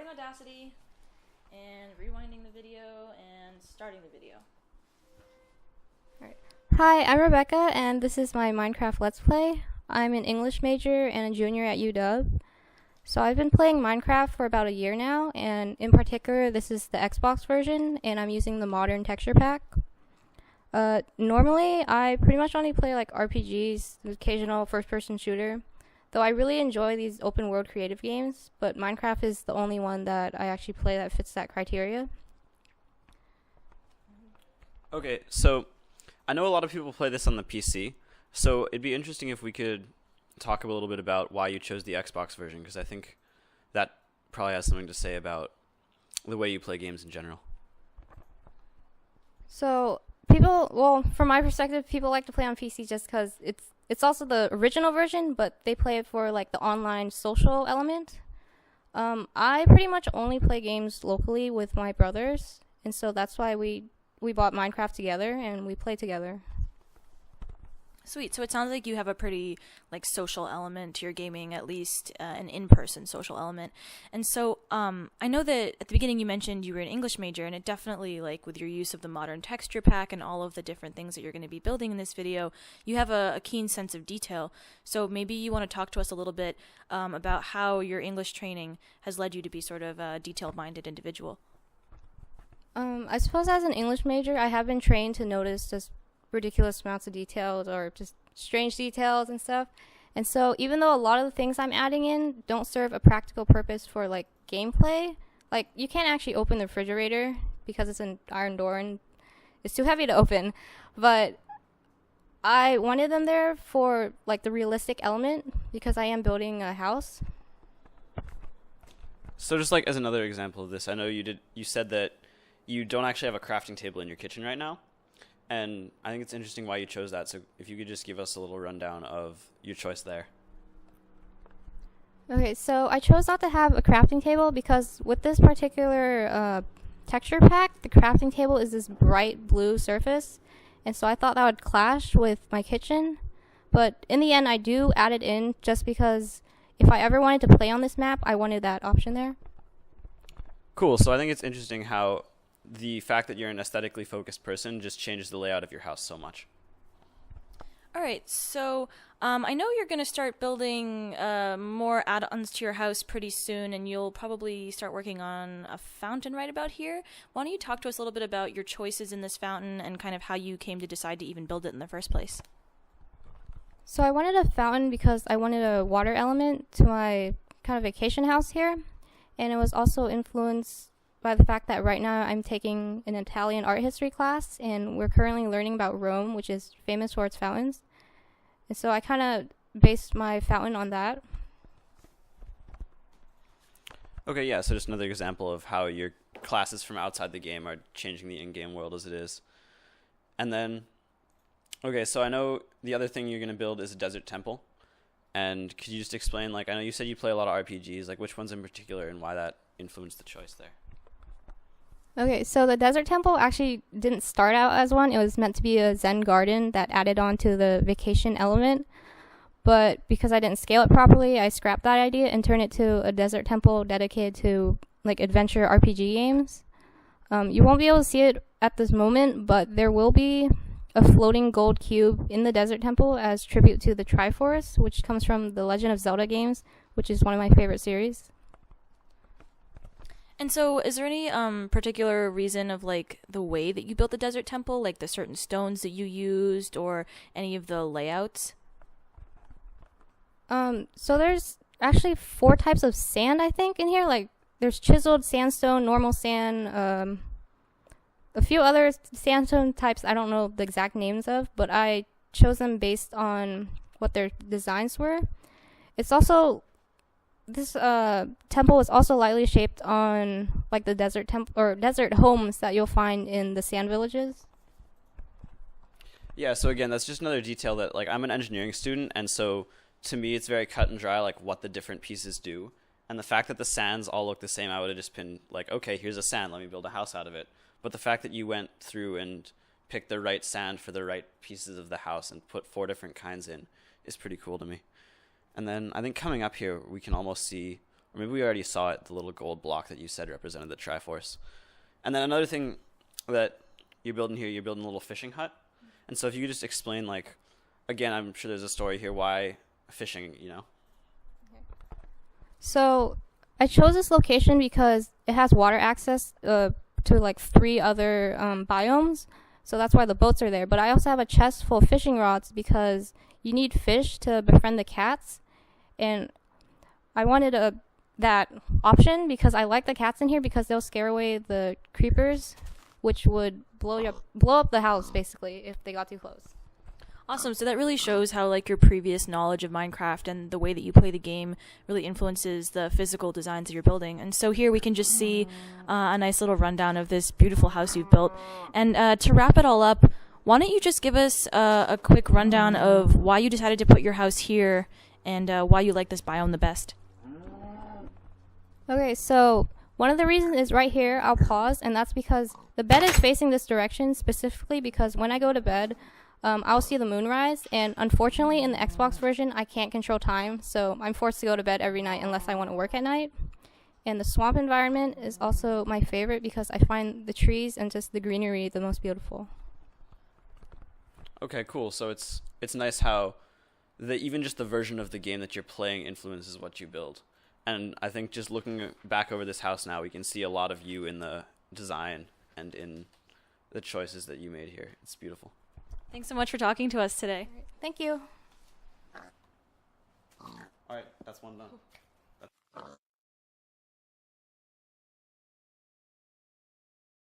Audacity and rewinding the video and starting the video. Alright. Hi, I'm Rebecca, and this is my Minecraft Let's Play. I'm an English major and a junior at UW. So I've been playing Minecraft for about a year now, and in particular, this is the Xbox version, and I'm using the modern texture pack. Normally, I pretty much only play like RPGs, occasional first-person shooter, though I really enjoy these open-world creative games, but Minecraft is the only one that I actually play that fits that criteria. Okay, so I know a lot of people play this on the PC, so it'd be interesting if we could talk a little bit about why you chose the Xbox version, because I think that probably has something to say about the way you play games in general. So, from my perspective, people like to play on PC just because it's also the original version, but they play it for like the online social element. I pretty much only play games locally with my brothers, and so that's why we bought Minecraft together and we play together. Sweet. So it sounds like you have a pretty social element to your gaming, at least an in-person social element. And so I know that at the beginning you mentioned you were an English major, and it definitely, with your use of the modern texture pack and all of the different things that you're going to be building in this video, you have a keen sense of detail. So maybe you want to talk to us a little bit about how your English training has led you to be sort of a detailed-minded individual. I suppose as an English major, I have been trained to notice just ridiculous amounts of details or just strange details and stuff. And so even though a lot of the things I'm adding in don't serve a practical purpose for gameplay, you can't actually open the refrigerator because it's an iron door and it's too heavy to open. But I wanted them there for the realistic element because I am building a house. So just as another example of this, I know you said that you don't actually have a crafting table in your kitchen right now. And I think it's interesting why you chose that. So if you could just give us a little rundown of your choice there. Okay, so I chose not to have a crafting table because with this particular texture pack, the crafting table is this bright blue surface. And so I thought that would clash with my kitchen. But in the end, I do add it in just because if I ever wanted to play on this map, I wanted that option there. Cool. So I think it's interesting how the fact that you're an aesthetically focused person just changes the layout of your house so much. All right, so I know you're going to start building more add-ons to your house pretty soon, and you'll probably start working on a fountain right about here. Why don't you talk to us a little bit about your choices in this fountain and kind of how you came to decide to even build it in the first place? So I wanted a fountain because I wanted a water element to my kind of vacation house here, and it was also influenced by the fact that right now I'm taking an Italian art history class, and we're currently learning about Rome, which is famous for its fountains. And so I kind of based my fountain on that. Okay, yeah, so just another example of how your classes from outside the game are changing the in-game world as it is. And then, okay, so I know the other thing you're going to build is a desert temple. And could you just explain, I know you said you play a lot of RPGs, which ones in particular and why that influenced the choice there? Okay, so the desert temple actually didn't start out as one. It was meant to be a Zen garden that added on to the vacation element. But because I didn't scale it properly, I scrapped that idea and turned it to a desert temple dedicated to adventure RPG games. You won't be able to see it at this moment, but there will be a floating gold cube in the desert temple as tribute to the Triforce, which comes from the Legend of Zelda games, which is one of my favorite series. And so is there any particular reason of the way that you built the desert temple, the certain stones that you used or any of the layouts? So there's actually 4 types of sand, I think, in here. There's chiseled sandstone, normal sand, a few other sandstone types I don't know the exact names of, but I chose them based on what their designs were. It's also this temple is also lightly shaped on the desert temple or desert homes that you'll find in the sand villages. Yeah, so again, that's just another detail that I'm an engineering student, and so to me it's very cut and dry what the different pieces do. And the fact that the sands all look the same, I would have just been okay, here's a sand, let me build a house out of it. But the fact that you went through and picked the right sand for the right pieces of the house and put 4 different kinds in is pretty cool to me. And then I think coming up here, we can almost see or maybe we already saw it, the little gold block that you said represented the Triforce. And then another thing that you're building here, you're building a little fishing hut. And so if you could just explain, like, again, I'm sure there's a story here, why fishing, you know? So I chose this location because it has water access to like 3 other biomes. So that's why the boats are there. But I also have a chest full of fishing rods because you need fish to befriend the cats. And I wanted that option because I like the cats in here because they'll scare away the creepers, which would blow up the house basically if they got too close. Awesome. So that really shows how like your previous knowledge of Minecraft and the way that you play the game really influences the physical designs that you're building. And so here we can just see a nice little rundown of this beautiful house you've built. And to wrap it all up, why don't you just give us a quick rundown of why you decided to put your house here and why you like this biome the best? Okay, so one of the reasons is right here. I'll pause, and that's because the bed is facing this direction specifically because when I go to bed, I'll see the moonrise, and unfortunately in the Xbox version I can't control time, so I'm forced to go to bed every night unless I want to work at night. And the swamp environment is also my favorite because I find the trees and just the greenery the most beautiful. Okay, cool. So it's nice how even just the version of the game that you're playing influences what you build. And I think just looking back over this house now, we can see a lot of you in the design and in the choices that you made here. It's beautiful. Thanks so much for talking to us today. Thank you. All right, that's one done.